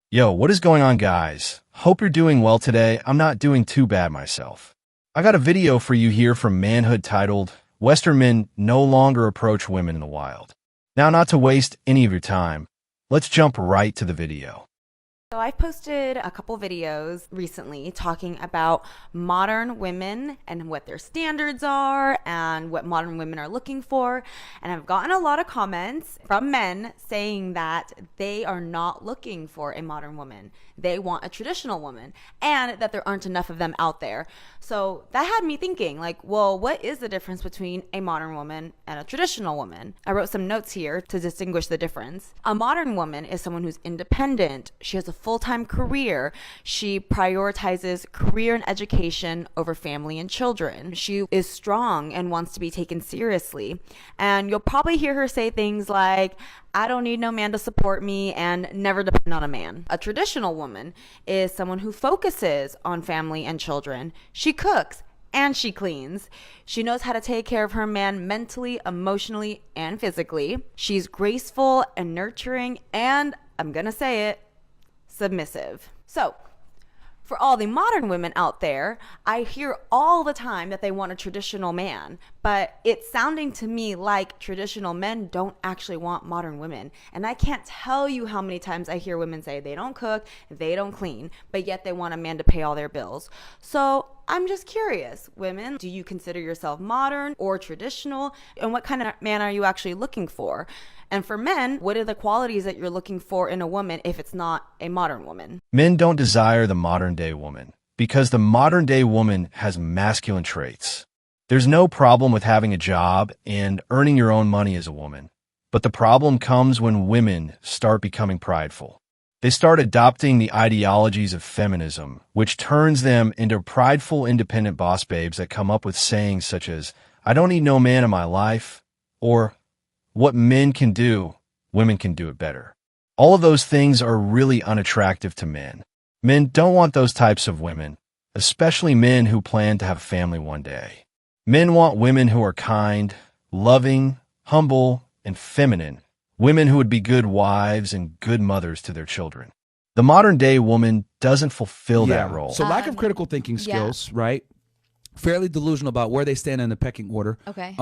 Yo, what is going on, guys? Hope you're doing well today. I'm not doing too bad myself. I got a video for you here from Manhood titled, Western Men No Longer Approach Women in the Wild. Now, not to waste any of your time, let's jump right to the video. So I've posted a couple videos recently talking about modern women and what their standards are and what modern women are looking for. And I've gotten a lot of comments from men saying that they are not looking for a modern woman. They want a traditional woman and that there aren't enough of them out there. So that had me thinking, like, well, what is the difference between a modern woman and a traditional woman? I wrote some notes here to distinguish the difference. A modern woman is someone who's independent. She has a full-time career. She prioritizes career and education over family and children. She is strong and wants to be taken seriously. And you'll probably hear her say things like, I don't need no man to support me and never depend on a man. A traditional woman is someone who focuses on family and children. She cooks and she cleans. She knows how to take care of her man mentally, emotionally, and physically. She's graceful and nurturing and, I'm gonna say it, submissive. So, for all the modern women out there, I hear all the time that they want a traditional man, but it's sounding to me like traditional men don't actually want modern women. And I can't tell you how many times I hear women say they don't cook, they don't clean, but yet they want a man to pay all their bills. So I'm just curious, women, do you consider yourself modern or traditional? And what kind of man are you actually looking for? And for men, what are the qualities that you're looking for in a woman if it's not a modern woman? Men don't desire the modern-day woman because the modern-day woman has masculine traits. There's no problem with having a job and earning your own money as a woman, but the problem comes when women start becoming prideful. They start adopting the ideologies of feminism, which turns them into prideful, independent boss babes that come up with sayings such as, I don't need no man in my life, or what men can do, women can do it better. All of those things are really unattractive to men. Men don't want those types of women, especially men who plan to have a family one day. Men want women who are kind, loving, humble, and feminine. Women who would be good wives and good mothers to their children. The modern day woman doesn't fulfill that role. So lack of critical thinking skills, right? Fairly delusional about where they stand in the pecking order. Okay.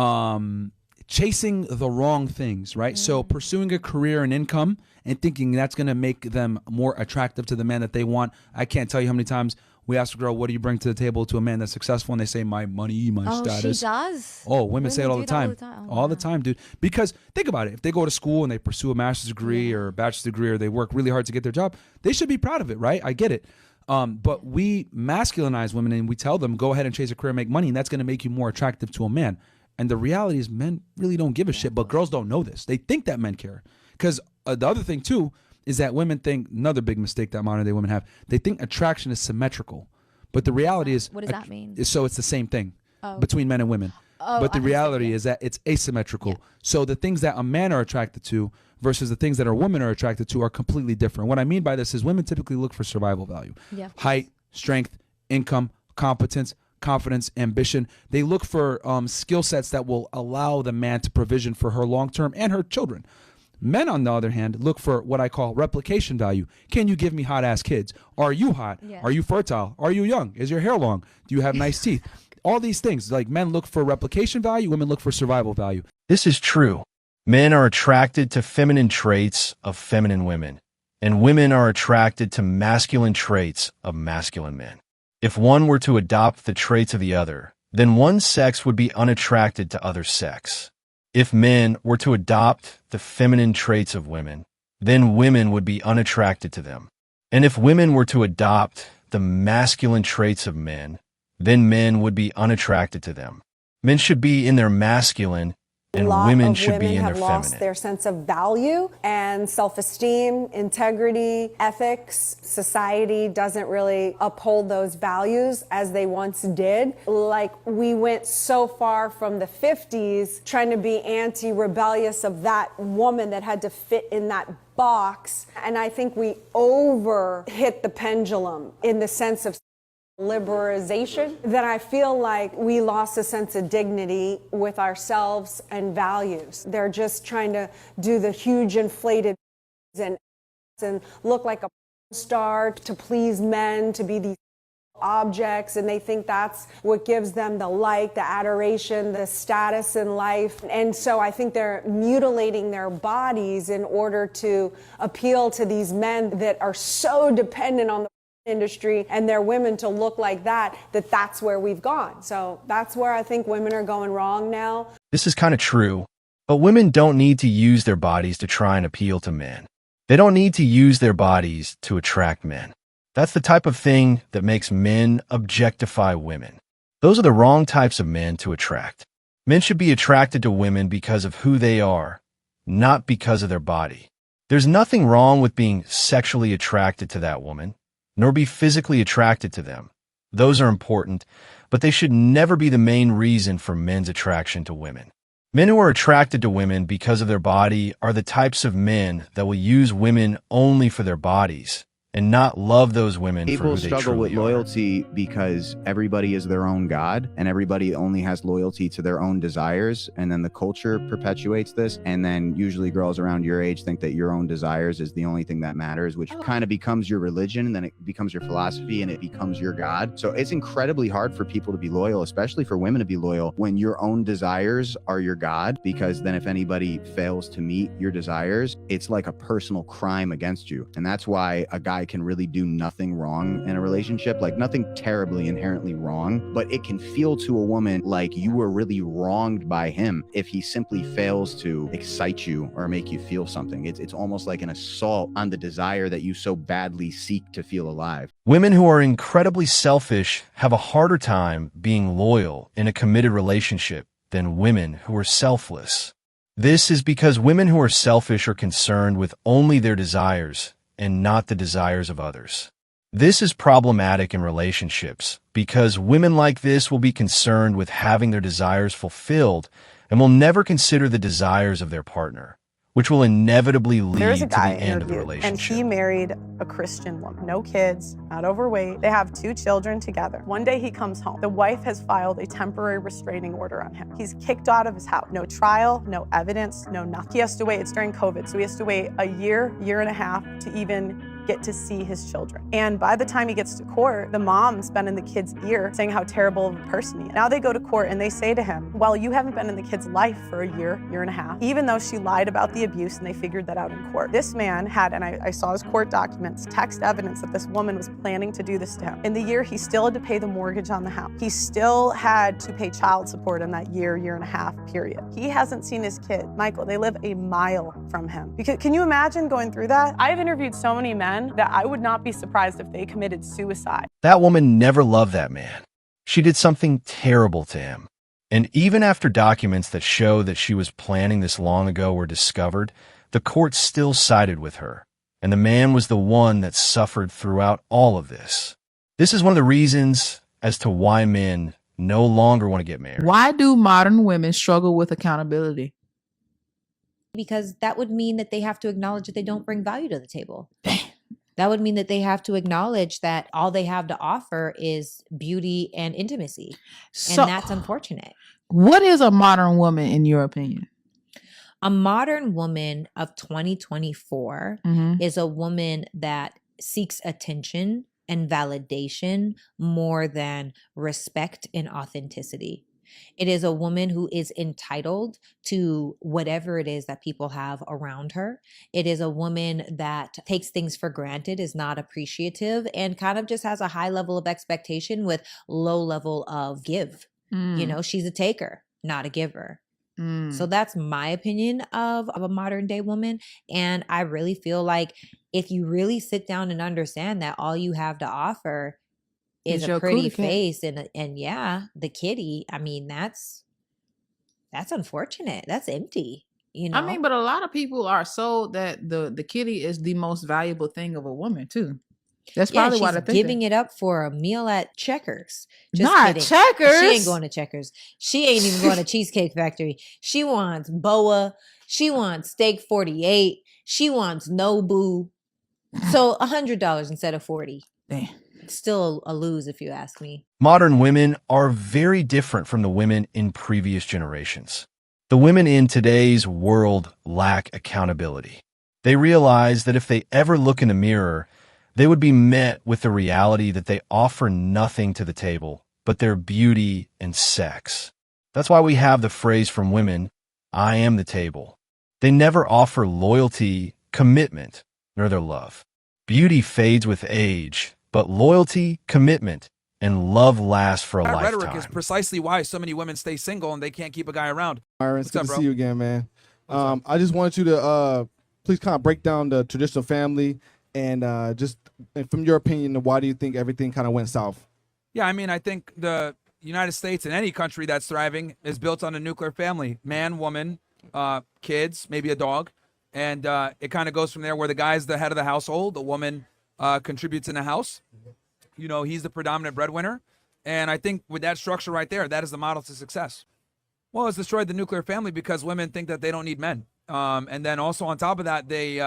Chasing the wrong things, right? So pursuing a career and income and thinking that's going to make them more attractive to the man that they want. I can't tell you how many times we ask a girl, what do you bring to the table to a man that's successful? And they say, my money, my status. She does? Oh, women say it all do the that time. Oh, all the time, dude. Because think about it. If they go to school and they pursue a master's degree or a bachelor's degree or they work really hard to get their job, they should be proud of it, right? I get it. But we masculinize women and we tell them, go ahead and chase a career and make money, and that's going to make you more attractive to a man. And the reality is men really don't give a shit, but girls don't know this. They think that men care. Because the other thing, too, is that women think, another big mistake that modern day women have, they think attraction is symmetrical. But the reality is... What does that mean? So it's the same thing between men and women. But the reality is that it's asymmetrical. Yeah. So the things that a man are attracted to versus the things that a woman are attracted to are completely different. What I mean by this is women typically look for survival value. Yeah. Height, strength, income, competence, confidence, ambition. They look for skill sets that will allow the man to provision for her long-term and her children. Men, on the other hand, look for what I call replication value. Can you give me hot-ass kids? Are you hot? Yeah. Are you fertile? Are you young? Is your hair long? Do you have nice teeth? All these things. Like, men look for replication value, women look for survival value. This is true. Men are attracted to feminine traits of feminine women, and women are attracted to masculine traits of masculine men. If one were to adopt the traits of the other, then one sex would be unattracted to other sex. If men were to adopt the feminine traits of women, then women would be unattracted to them. And if women were to adopt the masculine traits of men, then men would be unattracted to them. Men should be in their masculine, and women should be in their feminine. A lot of women have lost their sense of value and self-esteem, integrity, ethics. Society doesn't really uphold those values as they once did. Like, we went so far from the 50s trying to be anti-rebellious of that woman that had to fit in that box. And I think we over hit the pendulum in the sense of liberalization, that I feel like we lost a sense of dignity with ourselves and values. They're just trying to do the huge inflated and look like a star to please men, to be these objects, and they think that's what gives them the like, the adoration, the status in life. And so I think they're mutilating their bodies in order to appeal to these men that are so dependent on the industry and their women to look like that, that's where we've gone. So that's where I think women are going wrong now. This is kind of true, but women don't need to use their bodies to try and appeal to men. They don't need to use their bodies to attract men. That's the type of thing that makes men objectify women. Those are the wrong types of men to attract. Men should be attracted to women because of who they are, not because of their body. There's nothing wrong with being sexually attracted to that woman, nor be physically attracted to them. Those are important, but they should never be the main reason for men's attraction to women. Men who are attracted to women because of their body are the types of men that will use women only for their bodies and not love those women for who they struggle with truly are. loyalty because everybody is their own god and everybody only has loyalty to their own desires, and then the culture perpetuates this, and then usually girls around your age think that your own desires is the only thing that matters, which kind of becomes your religion, and then it becomes your philosophy, and it becomes your god. So it's incredibly hard for people to be loyal, especially for women to be loyal, when your own desires are your god, because then if anybody fails to meet your desires, it's like a personal crime against you. And that's why a guy can really do nothing wrong in a relationship, like nothing terribly inherently wrong, but it can feel to a woman like you were really wronged by him if he simply fails to excite you or make you feel something. It's almost like an assault on the desire that you so badly seek to feel alive. Women who are incredibly selfish have a harder time being loyal in a committed relationship than women who are selfless. This is because women who are selfish are concerned with only their desires and not the desires of others. This is problematic in relationships because women like this will be concerned with having their desires fulfilled and will never consider the desires of their partner, which will inevitably lead to the end of the relationship. And he married a Christian woman. No kids, not overweight. They have 2 children together. One day he comes home. The wife has filed a temporary restraining order on him. He's kicked out of his house. No trial, no evidence, no nothing. He has to wait. It's during COVID, so he has to wait a year and a half to even get to see his children. And by the time he gets to court, the mom's been in the kid's ear saying how terrible of a person he is. Now they go to court and they say to him, well, you haven't been in the kid's life for a year and a half, even though she lied about the abuse and they figured that out in court. This man had, and I saw his court documents, text evidence that this woman was planning to do this to him. In the year, he still had to pay the mortgage on the house. He still had to pay child support in that year and a half period. He hasn't seen his kid. Michael, they live a mile from him. Because, can you imagine going through that? I've interviewed so many men that I would not be surprised if they committed suicide. That woman never loved that man. She did something terrible to him. And even after documents that show that she was planning this long ago were discovered, the court still sided with her. And the man was the one that suffered throughout all of this. This is one of the reasons as to why men no longer want to get married. Why do modern women struggle with accountability? Because that would mean that they have to acknowledge that they don't bring value to the table. That would mean that they have to acknowledge that all they have to offer is beauty and intimacy. So, and that's unfortunate. What is a modern woman in your opinion? A modern woman of 2024 is a woman that seeks attention and validation more than respect and authenticity. It is a woman who is entitled to whatever it is that people have around her. It is a woman that takes things for granted, is not appreciative, and kind of just has a high level of expectation with low level of give. You know, she's a taker, not a giver. So that's my opinion of a modern day woman. And I really feel like if you really sit down and understand that all you have to offer is a pretty face and yeah, the kitty, I mean, that's unfortunate. That's empty, you know? I mean, but a lot of people are sold that the kitty is the most valuable thing of a woman too. That's probably why they're giving it up for a meal at Checkers. Just not kidding. Checkers. She ain't going to Checkers. She ain't even going to Cheesecake Factory. She wants Boa. She wants Steak 48. She wants Nobu. So $100 instead of $40. Damn. Still a lose if you ask me. Modern women are very different from the women in previous generations. The women in today's world lack accountability. They realize that if they ever look in the mirror, they would be met with the reality that they offer nothing to the table but their beauty and sex. That's why we have the phrase from women, "I am the table." They never offer loyalty, commitment, nor their love. Beauty fades with age, but loyalty, commitment, and love last for a That lifetime. rhetoric is precisely why so many women stay single and they can't keep a guy around. Myron, it's What's good up, to bro? see you again, man. I just wanted you to please kind of break down the traditional family and and from your opinion, why do you think everything kind of went south? Yeah, I mean, I think the United States and any country that's thriving is built on a nuclear family: man, woman, kids, maybe a dog, and it kind of goes from there. Where the guy's the head of the household, the woman contributes in the house. You know, he's the predominant breadwinner, and I think with that structure right there, that is the model to success. Well, it's destroyed the nuclear family because women think that they don't need men. And then also on top of that, they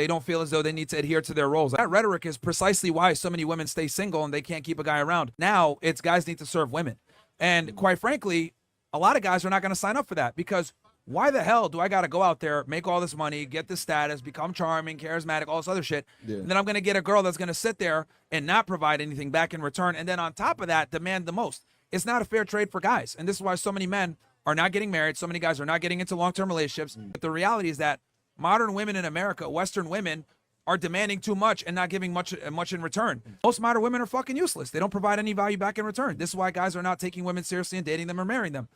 don't feel as though they need to adhere to their roles. That rhetoric is precisely why so many women stay single and they can't keep a guy around. Now it's guys need to serve women. And quite frankly, a lot of guys are not going to sign up for that because why the hell do I got to go out there, make all this money, get this status, become charming, charismatic, all this other shit. And then I'm going to get a girl that's going to sit there and not provide anything back in return. And then on top of that, demand the most. It's not a fair trade for guys. And this is why so many men are not getting married. So many guys are not getting into long-term relationships. But the reality is that modern women in America, Western women, are demanding too much and not giving much in return. Most modern women are fucking useless. They don't provide any value back in return. This is why guys are not taking women seriously and dating them or marrying them.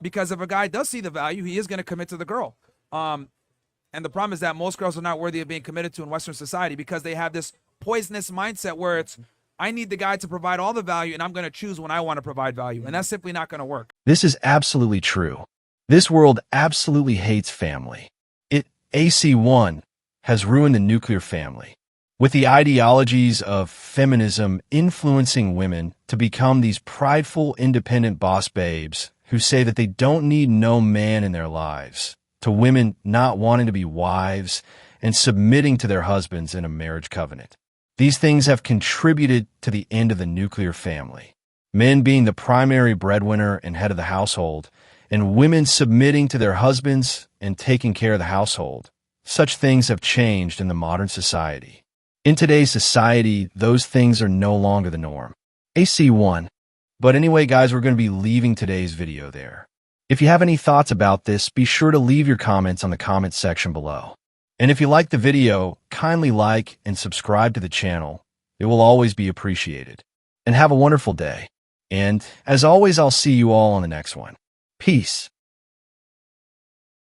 Because if a guy does see the value, he is going to commit to the girl. And the problem is that most girls are not worthy of being committed to in Western society because they have this poisonous mindset where it's, I need the guy to provide all the value and I'm going to choose when I want to provide value. And that's simply not going to work. This is absolutely true. This world absolutely hates family. AC1 has ruined the nuclear family, with the ideologies of feminism influencing women to become these prideful, independent boss babes who say that they don't need no man in their lives, to women not wanting to be wives and submitting to their husbands in a marriage covenant. These things have contributed to the end of the nuclear family. Men being the primary breadwinner and head of the household, and women submitting to their husbands and taking care of the household. Such things have changed in the modern society. In today's society, those things are no longer the norm. AC1. But anyway, guys, we're going to be leaving today's video there. If you have any thoughts about this, be sure to leave your comments on the comments section below. And if you like the video, kindly like and subscribe to the channel. It will always be appreciated. And have a wonderful day. And as always, I'll see you all on the next one. Peace.